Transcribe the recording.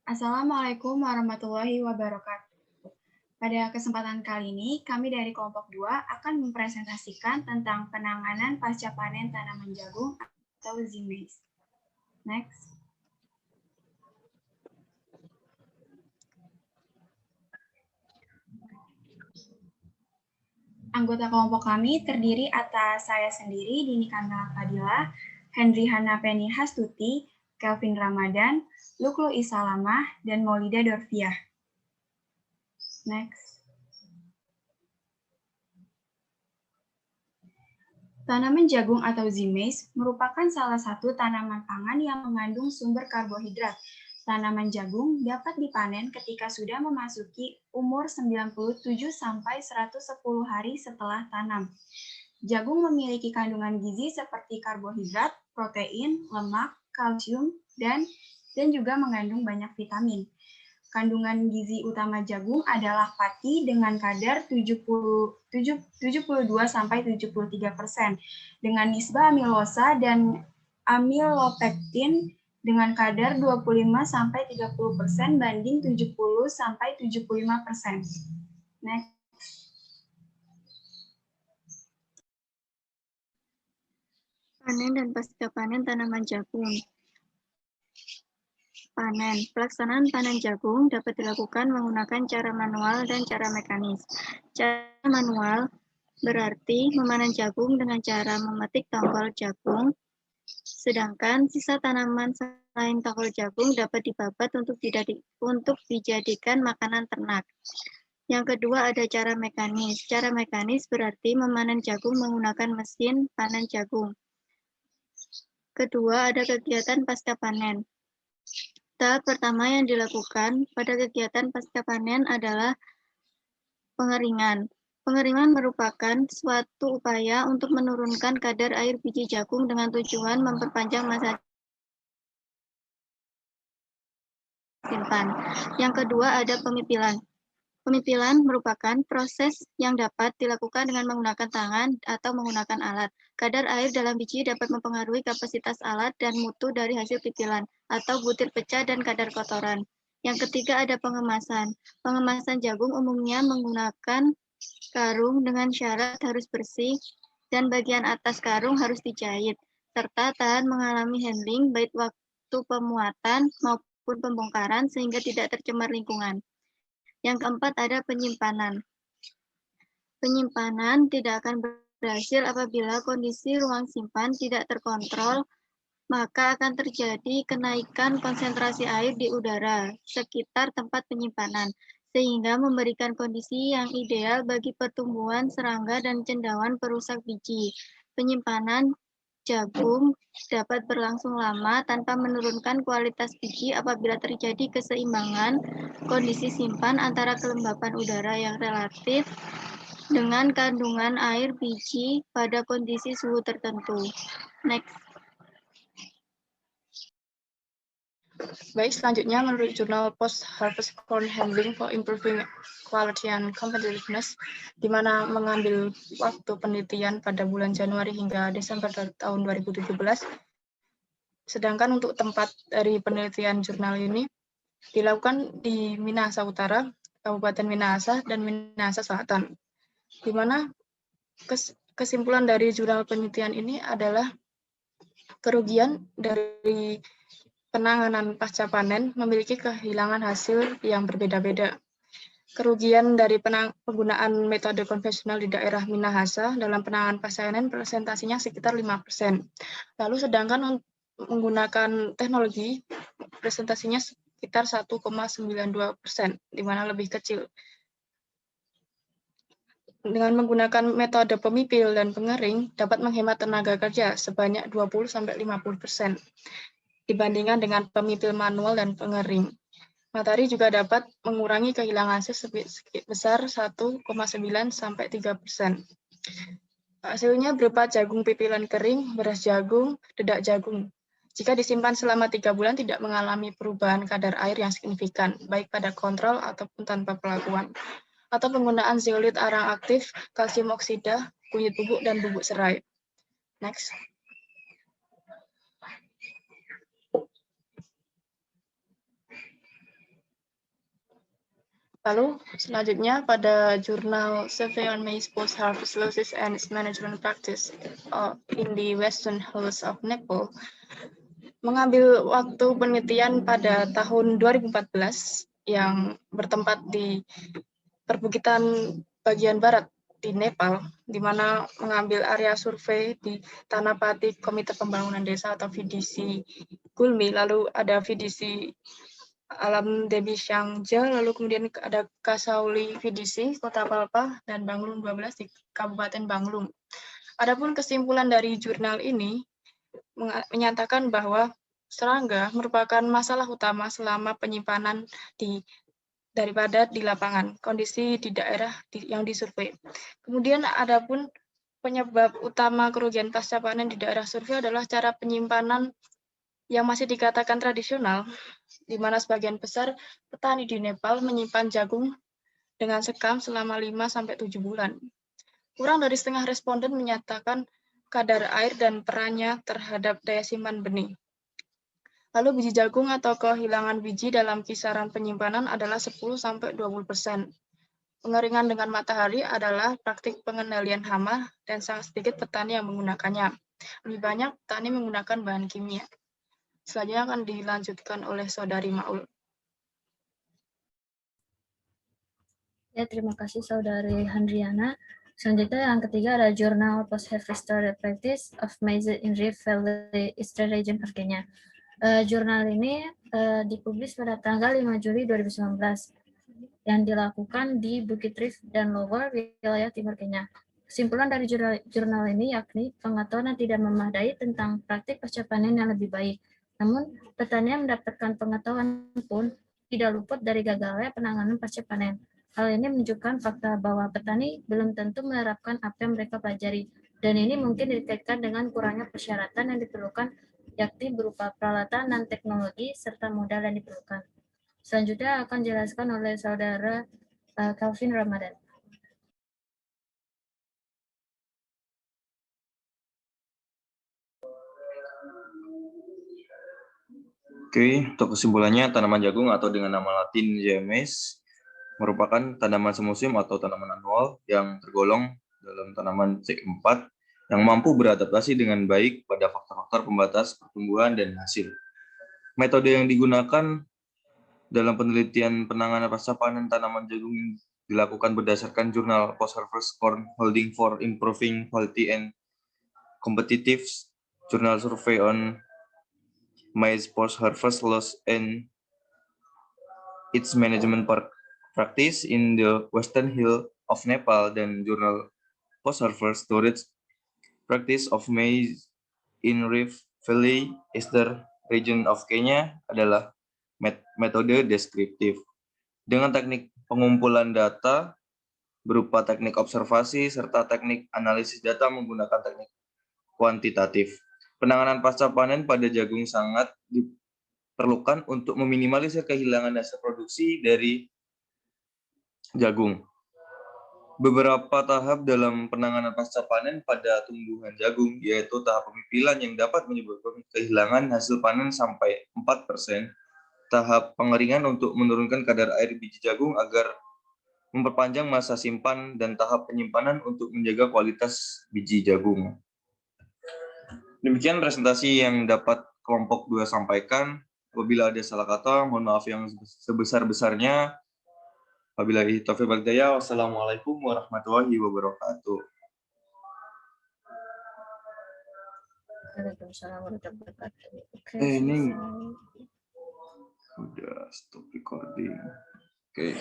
Assalamualaikum warahmatullahi wabarakatuh. Pada kesempatan kali ini, kami dari kelompok 2 akan mempresentasikan tentang penanganan pasca panen tanaman jagung atau ZMAIZ. Next. Anggota kelompok kami terdiri atas saya sendiri, Dini Kamila Fadila, Henry Hana Penny Hastuti, Kelvin Ramadan, Luklu Isalamah, dan Maulida Dorfiah. Next. Tanaman jagung atau ZMAIZ merupakan salah satu tanaman pangan yang mengandung sumber karbohidrat. Tanaman jagung dapat dipanen ketika sudah memasuki umur 97-110 hari setelah tanam. Jagung memiliki kandungan gizi seperti karbohidrat, protein, lemak, kalsium, dan juga mengandung banyak vitamin. Kandungan gizi utama jagung adalah pati dengan kadar 72-73%, dengan nisbah amilosa dan amilopektin dengan kadar 25-30% banding 70-75%. Next. Panen dan pasca panen tanaman jagung. Panen. Pelaksanaan panen jagung dapat dilakukan menggunakan cara manual dan cara mekanis. Cara manual berarti memanen jagung dengan cara memetik tongkol jagung, sedangkan sisa tanaman selain tongkol jagung dapat dibabat untuk dijadikan makanan ternak. Yang kedua ada cara mekanis. Cara mekanis berarti memanen jagung menggunakan mesin panen jagung. Kedua ada kegiatan pasca panen. Tahap pertama yang dilakukan pada kegiatan pasca panen adalah pengeringan. Pengeringan merupakan suatu upaya untuk menurunkan kadar air biji jagung dengan tujuan memperpanjang masa simpan. Yang kedua ada pemipilan. Pemipilan merupakan proses yang dapat dilakukan dengan menggunakan tangan atau menggunakan alat. Kadar air dalam biji dapat mempengaruhi kapasitas alat dan mutu dari hasil pipilan atau butir pecah dan kadar kotoran. Yang ketiga ada pengemasan. Pengemasan jagung umumnya menggunakan karung dengan syarat harus bersih dan bagian atas karung harus dijahit, serta tahan mengalami handling baik waktu pemuatan maupun pembongkaran sehingga tidak tercemar lingkungan. Yang keempat ada penyimpanan. Penyimpanan tidak akan berhasil apabila kondisi ruang simpan tidak terkontrol, maka akan terjadi kenaikan konsentrasi air di udara sekitar tempat penyimpanan, sehingga memberikan kondisi yang ideal bagi pertumbuhan serangga dan cendawan perusak biji. Penyimpanan jagung dapat berlangsung lama tanpa menurunkan kualitas biji apabila terjadi keseimbangan kondisi simpan antara kelembapan udara yang relatif dengan kandungan air biji pada kondisi suhu tertentu. Next. Baik, selanjutnya menurut jurnal Post-Harvest Corn Handling for Improving Quality and Competitiveness, di mana mengambil waktu penelitian pada bulan Januari hingga Desember tahun 2017, sedangkan untuk tempat dari penelitian jurnal ini dilakukan di Minahasa Utara, Kabupaten Minahasa, dan Minahasa Selatan, di mana kesimpulan dari jurnal penelitian ini adalah kerugian dari penanganan pasca panen memiliki kehilangan hasil yang berbeda-beda. Kerugian dari penggunaan metode konvensional di daerah Minahasa dalam penanganan pasca panen presentasinya sekitar 5%. Lalu sedangkan menggunakan teknologi presentasinya sekitar 1,92%, di mana lebih kecil. Dengan menggunakan metode pemipil dan pengering dapat menghemat tenaga kerja sebanyak 20-50%. Dibandingkan dengan pemipil manual dan pengering. Matahari juga dapat mengurangi kehilangan hasil sebesar 1,9-3%. Hasilnya berupa jagung pipilan kering, beras jagung, dedak jagung. Jika disimpan selama 3 bulan tidak mengalami perubahan kadar air yang signifikan, baik pada kontrol ataupun tanpa perlakuan. Atau penggunaan zeolit arang aktif, kalsium oksida, kunyit bubuk, dan bubuk serai. Next. Lalu selanjutnya pada jurnal Survey on Maize Post-Harvest Losses and its Management Practice in the Western Hills of Nepal mengambil waktu penelitian pada tahun 2014 yang bertempat di perbukitan bagian barat di Nepal, di mana mengambil area survei di Tanapati Komite Pembangunan Desa atau VDC Gulmi, lalu ada VDC Alam Debi Syangja, lalu kemudian ada Kasauli VDC Kota Palpa dan Banglum 12 di Kabupaten Banglum. Adapun kesimpulan dari jurnal ini menyatakan bahwa serangga merupakan masalah utama selama penyimpanan daripada di lapangan, kondisi di daerah yang disurvei. Kemudian adapun penyebab utama kerugian pasca panen di daerah survei adalah cara penyimpanan yang masih dikatakan tradisional, di mana sebagian besar petani di Nepal menyimpan jagung dengan sekam selama 5-7 bulan. Kurang dari setengah responden menyatakan kadar air dan perannya terhadap daya simpan benih. Lalu biji jagung atau kehilangan biji dalam kisaran penyimpanan adalah 10-20%. Pengeringan dengan matahari adalah praktik pengendalian hama dan sangat sedikit petani yang menggunakannya. Lebih banyak petani menggunakan bahan kimia. Selanjutnya akan dilanjutkan oleh Saudari Maul. Ya, terima kasih Saudari Handriana. Selanjutnya yang ketiga ada Journal Post-Harvest Storage Practice of Maize in Rift Valley Eastern Region of Kenya. Jurnal ini dipublis pada tanggal 5 Juli 2019 yang dilakukan di Bukit Rift dan Lower, wilayah timur Kenya. Kesimpulan dari jurnal ini yakni pengetahuan yang tidak memadai tentang praktik pasca panen yang lebih baik. Namun, petani yang mendapatkan pengetahuan pun tidak luput dari gagalnya penanganan pasca panen. Hal ini menunjukkan fakta bahwa petani belum tentu menerapkan apa yang mereka pelajari, dan ini mungkin dikaitkan dengan kurangnya persyaratan yang diperlukan, yakni berupa peralatan dan teknologi serta modal yang diperlukan. Selanjutnya akan dijelaskan oleh Saudara Calvin Ramadan. Oke, untuk kesimpulannya, tanaman jagung atau dengan nama latin Jemes merupakan tanaman semusim atau tanaman anual yang tergolong dalam tanaman C4 yang mampu beradaptasi dengan baik pada faktor-faktor pembatas pertumbuhan dan hasil. Metode yang digunakan dalam penelitian penanganan pasca panen tanaman jagung dilakukan berdasarkan jurnal Post-Harvest Corn Holding for Improving Quality and Competitive, Journal Survey on Maize Post-Harvest Loss and its Management Practice in the Western Hill of Nepal, dan jurnal Post-Harvest Storage Practice of Maize in Rift Valley Eastern Region of Kenya adalah metode deskriptif. Dengan teknik pengumpulan data berupa teknik observasi serta teknik analisis data menggunakan teknik kuantitatif. Penanganan pasca panen pada jagung sangat diperlukan untuk meminimalisir kehilangan hasil produksi dari jagung. Beberapa tahap dalam penanganan pasca panen pada tumbuhan jagung, yaitu tahap pemipilan yang dapat menyebabkan kehilangan hasil panen sampai 4%, tahap pengeringan untuk menurunkan kadar air biji jagung agar memperpanjang masa simpan, dan tahap penyimpanan untuk menjaga kualitas biji jagung. Demikian presentasi yang dapat kelompok 2 sampaikan. Apabila ada salah kata, mohon maaf yang sebesar-besarnya. Wabillahi taufiq wal hidayah. Wassalamualaikum warahmatullahi wabarakatuh. Waalaikumsalam warahmatullahi wabarakatuh. Oke, Ini udah stop recording. Oke.